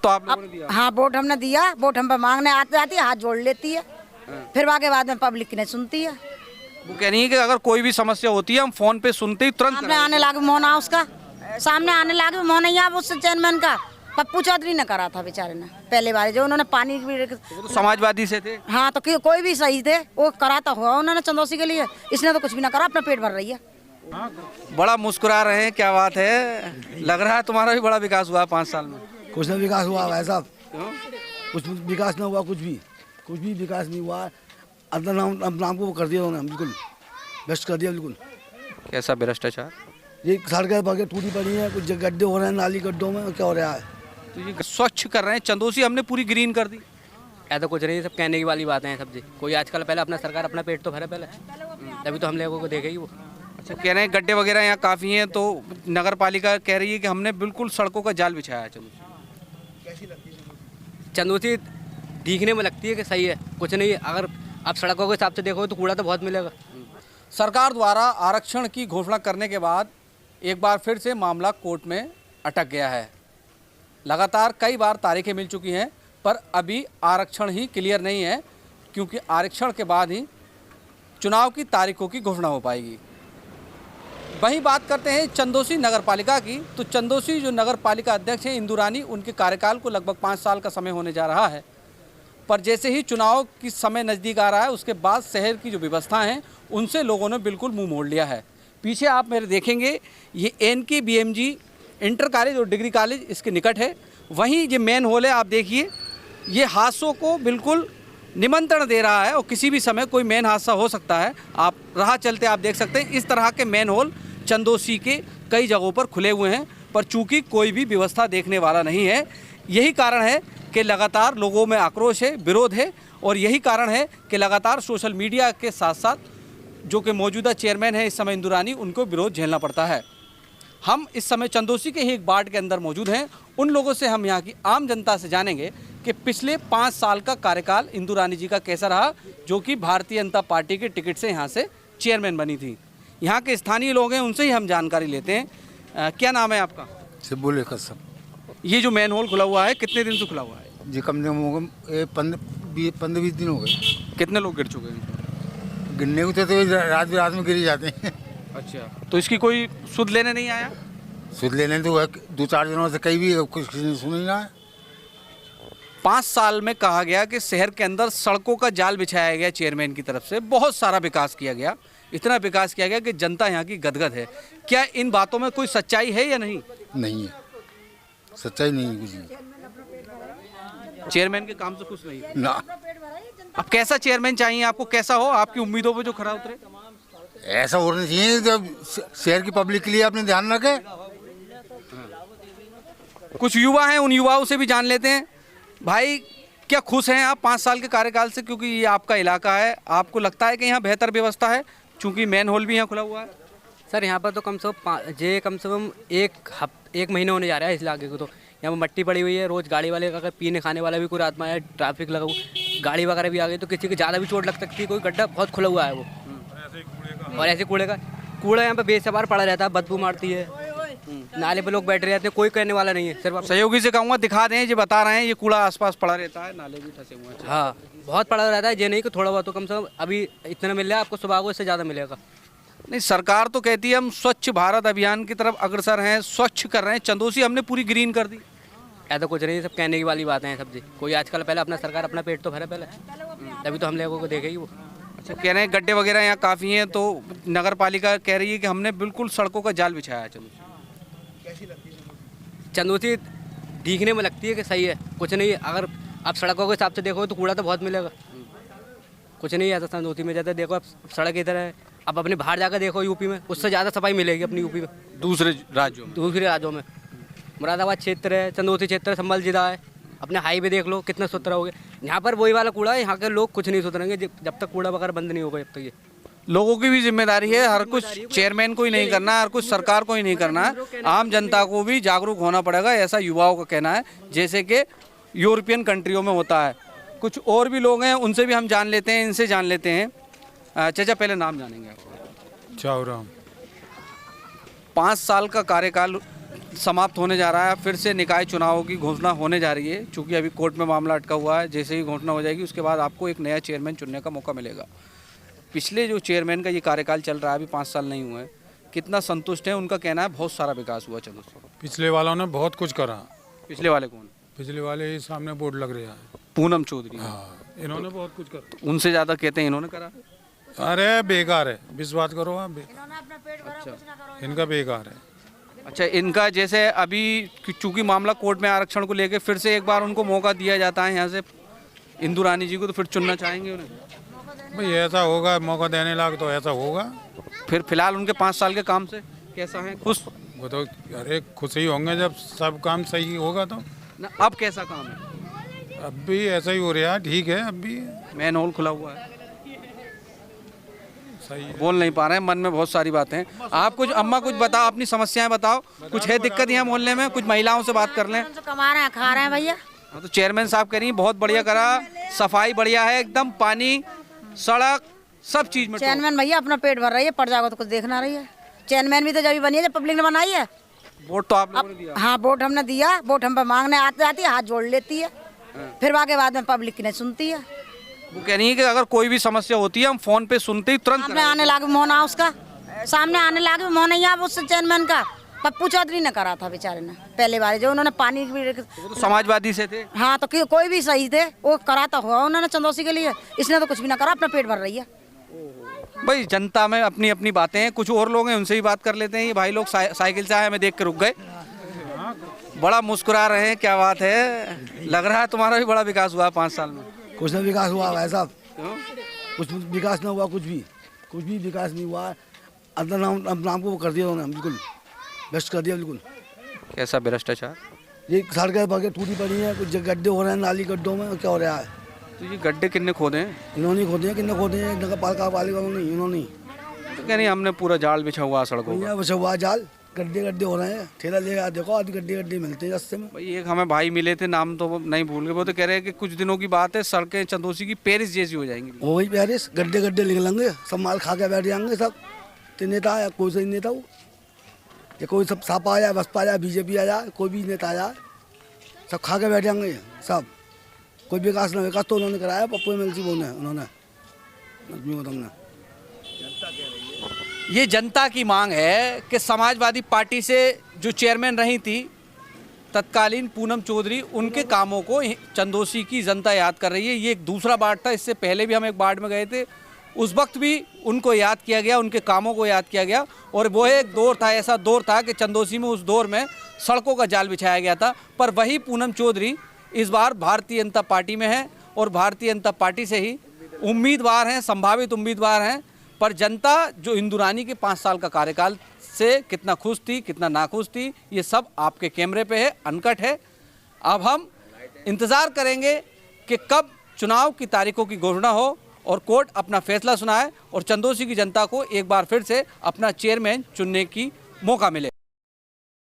तो आप लोगों ने दिया? हाँ, वोट हमने दिया। वोट हम पर मांगने आते जाती है, हाथ जोड़ लेती है, फिर आगे बाद में पब्लिक नहीं सुनती है। वो कह रही है कि अगर कोई भी समस्या होती है हम फोन पे सुनते ही तुरंत सामने आने लागे मोहना, उसका सामने आने लागे मोहना, यहाँ उस चेयरमैन का पप्पू चौधरी ने करा था बेचारे ने, पहले बार जो उन्होंने पानी भी। तो समाजवादी से थे। हाँ, तो कोई भी सही थे, वो कराता हुआ उन्होंने चंदौसी के लिए। इसने तो कुछ भी ना करा, अपना पेट भर रही है। बड़ा मुस्कुरा रहे हैं, क्या बात है। लग रहा है तुम्हारा भी बड़ा विकास हुआ 5 साल में। कुछ ना विकास हुआ भाई साहब, कुछ विकास ना हुआ, कुछ भी विकास नहीं हुआ। अंदर नाम को कर दिया उन्होंने, बिल्कुल भ्रष्ट कर दिया बिल्कुल। कैसा भ्रष्टाचार? ये सड़कें बगैर टूटी पड़ी हैं, कुछ गड्ढे हो रहे हैं नाली गड्ढों में, क्या हो रहा है। तो ये स्वच्छ कर रहे हैं, चंदौसी हमने पूरी ग्रीन कर दी। ऐसा कुछ नहीं, सब कहने की वाली बातें हैं सब जी। कोई आजकल पहले अपना सरकार अपना पेट तो भरे पहले, तभी तो हम लोगों को देखेगी वो। अच्छा, कह रहे हैं गड्ढे वगैरह यहाँ काफ़ी हैं, तो नगर पालिका कह रही है कि हमने बिल्कुल सड़कों का जाल बिछाया है। चंदौसी दिखने में लगती है कि सही है, कुछ नहीं। अगर आप सड़कों के हिसाब से देखो तो कूड़ा तो बहुत मिलेगा। सरकार द्वारा आरक्षण की घोषणा करने के बाद एक बार फिर से मामला कोर्ट में अटक गया है। लगातार कई बार तारीखें मिल चुकी हैं, पर अभी आरक्षण ही क्लियर नहीं है, क्योंकि आरक्षण के बाद ही चुनाव की तारीखों की घोषणा हो पाएगी। वहीं बात करते हैं चंदौसी नगर पालिका की, तो चंदौसी जो नगर पालिका अध्यक्ष हैं इंदु रानी, उनके कार्यकाल को लगभग 5 साल का समय होने जा रहा है। पर जैसे ही चुनाव की समय नज़दीक आ रहा है, उसके बाद शहर की जो व्यवस्था हैं उनसे लोगों ने बिल्कुल मुंह मोड़ लिया है। पीछे आप मेरे देखेंगे, ये NKBMG इंटर कॉलेज और डिग्री कॉलेज इसके निकट है। वहीं ये मेन हॉल है, आप देखिए, ये हादसों को बिल्कुल निमंत्रण दे रहा है और किसी भी समय कोई मेन हादसा हो सकता है। आप राह चलते आप देख सकते हैं, इस तरह के मेन हॉल चंदौसी के कई जगहों पर खुले हुए हैं, पर चूंकि कोई भी व्यवस्था देखने वाला नहीं है, यही कारण है कि लगातार लोगों में आक्रोश है, विरोध है। और यही कारण है कि लगातार सोशल मीडिया के साथ साथ जो कि मौजूदा चेयरमैन है इस समय इंदु रानी, उनको विरोध झेलना पड़ता है। हम इस समय चंदौसी के ही एक वार्ड के अंदर मौजूद हैं। उन लोगों से हम यहाँ की आम जनता से जानेंगे कि पिछले 5 साल का कार्यकाल इंदु रानी जी का कैसा रहा, जो कि भारतीय जनता पार्टी के टिकट से यहाँ से चेयरमैन बनी थी। यहाँ के स्थानीय लोग हैं, उनसे ही हम जानकारी लेते हैं। क्या नाम है आपका? बोले कसम। ये जो मैन होल खुला हुआ है कितने दिन से खुला हुआ है? जी कम से कम 15-20 दिन हो गए। कितने लोग गिर चुके हैं? गिरने को तो रात में गिरी जाते हैं। अच्छा, तो इसकी कोई सुध लेने नहीं आया? सुध लेने तो 2-4 दिनों से कहीं भी कुछ किसी ने सुनी ना है। 5 साल में कहा गया कि शहर के अंदर सड़कों का जाल बिछाया गया चेयरमैन की तरफ से, बहुत सारा विकास किया गया, इतना विकास किया गया कि जनता यहाँ की गदगद है। क्या इन बातों में कोई सच्चाई है या नहीं? नहीं है, सच्चाई नहीं है कुछ नहीं। चेयरमैन के काम से खुश नहीं है ना। अब कैसा चेयरमैन चाहिए आपको? कैसा हो, आपकी उम्मीदों पे जो खरा उतरे? ऐसा होना चाहिए जब शहर की पब्लिक के लिए आपने ध्यान रखे। कुछ युवा हैं, उन युवाओं से भी जान लेते हैं। भाई, क्या खुश हैं आप 5 साल के कार्यकाल से? क्योंकि ये आपका इलाका है, आपको लगता है कि यहाँ बेहतर व्यवस्था है, चूँकि मेन हॉल भी यहाँ खुला हुआ है? सर यहाँ पर तो कम से कम एक महीने होने जा रहा है इस इलाके को। तो यहाँ पर मट्टी पड़ी हुई है, रोज़ गाड़ी वाले का पीने खाने वाला भी कोई रात में आया, ट्रैफिक लगा हुआ, गाड़ी वगैरह भी आ गई तो किसी की ज़्यादा भी चोट लग सकती है। कोई गड्ढा बहुत खुला हुआ है वो, और ऐसे कूड़ा यहाँ पे बेसवार पड़ा रहता है, बदबू मारती है, नाले पे लोग बैठे रहते हैं, कोई कहने वाला नहीं है। सिर्फ आप सहयोगी से कहूँगा दिखा दें, ये बता रहे हैं ये कूड़ा आसपास पड़ा रहता है, नाले भी फंसे हुए हैं। हाँ, बहुत पड़ा रहता है, ये नहीं कि थोड़ा बहुत, तो कम से कम अभी इतना मिल रहा है आपको, सुबह को इससे ज़्यादा मिलेगा। नहीं, सरकार तो कहती है हम स्वच्छ भारत अभियान की तरफ अग्रसर हैं, स्वच्छ कर रहे हैं, चंदौसी हमने पूरी ग्रीन कर दी। ऐसा कुछ नहीं, सब कहने की वाली बातें हैं सब जी। कोई आजकल पहले अपना सरकार अपना पेट तो भरे पहले, तभी तो हम लोगों को देखेगी वो। अच्छा, कह रहे हैं गड्ढे वगैरह यहाँ काफ़ी हैं, तो नगर पालिका कह रही है कि हमने बिल्कुल सड़कों का जाल बिछाया है। चंदौसी दिखने में लगती है कि सही है, कुछ नहीं। अगर आप सड़कों के हिसाब से देखो तो कूड़ा तो बहुत मिलेगा, कुछ नहीं। ऐसा चंदौसी में ज़्यादा देखो आप, सड़क इधर है, अब अपने बाहर जाकर देखो यूपी में, उससे ज़्यादा सफाई मिलेगी अपनी यूपी में, दूसरे राज्यों में। मुरादाबाद क्षेत्र है, चंदौसी क्षेत्र, संभल जिला है, अपने हाईवे देख लो कितना सुथरा हो गया। यहाँ पर वही वाला कूड़ा है, यहाँ के लोग कुछ नहीं सुधरेंगे जब तक कूड़ा वगैरह बंद नहीं होगा। जब तक ये लोगों की भी जिम्मेदारी है, हर कुछ चेयरमैन को ही नहीं करना, हर कुछ सरकार को ही नहीं करना है, आम जनता को भी जागरूक होना पड़ेगा, ऐसा युवाओं का कहना है, जैसे कि यूरोपियन कंट्रियों में होता है। कुछ और भी लोग हैं, उनसे भी हम जान लेते हैं, इनसे जान लेते हैं। चाचा, पहले नाम जानेंगे आपको? चावराम। 5 साल का कार्यकाल समाप्त होने जा रहा है, फिर से निकाय चुनावों की घोषणा होने जा रही है। चूँकि अभी कोर्ट में मामला अटका हुआ है, जैसे ही घोषणा हो जाएगी उसके बाद आपको एक नया चेयरमैन चुनने का मौका मिलेगा। पिछले जो चेयरमैन का ये कार्यकाल चल रहा है, अभी 5 साल नहीं हुए हैं, कितना संतुष्ट है? उनका कहना है बहुत सारा विकास हुआ चंदौसी। पिछले वालों ने बहुत कुछ करा। पिछले वाले कौन? पिछले वाले ही सामने बोर्ड लग रहा है। पूनम चौधरी। हाँ, इन्होंने बहुत कुछ करा। तो उनसे ज़्यादा कहते हैं इन्होंने करा। अरे बेकार है, विश्वास करो आप। इनका बेकार है। अच्छा, इनका जैसे अभी चूंकि मामला कोर्ट में आरक्षण को लेकर फिर से एक बार उनको मौका दिया जाता है यहाँ से इंदु रानी जी को, तो फिर चुनना चाहेंगे उन्हें? भाई ऐसा होगा, मौका देने लायक तो ऐसा होगा। फिर फिलहाल उनके 5 साल के काम से कैसा है? खुश? वो तो अरे खुश ही होंगे जब सब काम सही होगा तो। ना अब कैसा काम है? अब भी ऐसा ही हो रहा है, ठीक है। अब भी मैन होल खुला हुआ है, सही है। बोल नहीं पा रहे हैं, मन में बहुत सारी बातें हैं। आप कुछ अम्मा कुछ बताओ, अपनी समस्याएं बताओ। कुछ है दिक्कत यहाँ मोहल्ले में? कुछ महिलाओं से बात कर लें। कमा रहे हैं, खा रहे हैं भैया। हाँ, तो चेयरमैन साहब कह रही हैं बहुत बढ़िया करा, सफाई बढ़िया है एकदम, पानी सड़क सब चीज में। चेयरमैन भैया अपना पेट भर रही है, प्रजा को तो कुछ देखना रही है। चेयरमैन भी तो जब बनी है जब पब्लिक ने बनाई है। वोट तो आप लोगों ने दिया। हाँ, वोट हमने दिया। वोट हम पे मांगने आते जाती है, हाथ जोड़ लेती है, फिर के बाद में पब्लिक की नहीं सुनती है। वो कह रही है कि अगर कोई भी समस्या होती है हम फोन पे सुनते ही तुरंत सामने आने लागे मोहना, उसका सामने आने लागे मोहना ही उससे चेयरमैन का पप्पू चौधरी ने करा था बेचारे ने। पहले बार जो उन्होंने पानी भी वो तो समाजवादी से थे। हाँ, तो कोई भी सही थे, वो कराता हुआ उन्होंने चंदौसी के लिए। इसने तो कुछ भी ना करा, अपना पेट भर रही है। भाई जनता में अपनी अपनी बातें हैं। कुछ और लोग हैं, उनसे ही बात कर लेते हैं। ये भाई लोग साइकिल से आए, हमें देख के रुक गए, बड़ा मुस्कुरा रहे हैं। क्या बात है? लग रहा है तुम्हारा भी बड़ा विकास हुआ है 5 साल में। कुछ ना विकास हुआ भाई साहब, क्यों? कुछ विकास ना हुआ, कुछ भी विकास नहीं हुआ। अंदर नाम को वो कर दिया उन्होंने, बिल्कुल बेस्ट कर दिया बिल्कुल। कैसा भ्रष्टाचार? ये सड़कें बगैर टूटी पड़ी हैं, कुछ गड्ढे हो रहे हैं नाली गड्ढों में, क्या हो रहा है? तो ये गड्ढे कितने खोदे हैं? इन्होंने खोदे हैं, कितने खोदे हैं? नगर पालिका वाले वालों ने, इन्होंने। तो कह रही हमने पूरा जाल बिछा हुआ सड़कों का। बचा हुआ जाल, गड्ढे हो रहे हैं। ठेला लेगा देखो, आधी गड्ढे मिलते हैं रास्ते में। भाई एक हमें भाई मिले थे, नाम तो नहीं भूल गए, वो तो कह रहे हैं कि कुछ दिनों की बात है सड़कें चंदौसी की पेरिस जैसी हो जाएंगी। वो वही पेरिस, गड्ढे निकलेंगे, सब माल खा के बैठ जाएंगे सब। तो नेता आया, कोई सही नेता हो, या कोई सब सापा आ जाए, बसपा आ जाए, बीजेपी आ जाए, कोई भी नेता आ जाए, सब खा के बैठ जाएंगे सब। कोई विकास तो उन्होंने कराया, पप्पू एमएलसी बोने उन्होंने। ये जनता की मांग है कि समाजवादी पार्टी से जो चेयरमैन रही थी तत्कालीन पूनम चौधरी, उनके कामों को चंदौसी की जनता याद कर रही है। ये एक दूसरा वार्ड था, इससे पहले भी हम एक वार्ड में गए थे, उस वक्त भी उनको याद किया गया, उनके कामों को याद किया गया। और वो एक दौर था, ऐसा दौर था कि चंदौसी में उस दौर में सड़कों का जाल बिछाया गया था। पर वही पूनम चौधरी इस बार भारतीय जनता पार्टी में है और भारतीय जनता पार्टी से ही उम्मीदवार हैं, संभावित उम्मीदवार हैं। पर जनता जो इंदु रानी के 5 साल का कार्यकाल से कितना खुश थी, कितना नाखुश थी, ये सब आपके कैमरे पे है, अनकट है। अब हम इंतज़ार करेंगे कि कब चुनाव की तारीखों की घोषणा हो और कोर्ट अपना फैसला सुनाए और चंदौसी की जनता को एक बार फिर से अपना चेयरमैन चुनने की मौका मिले।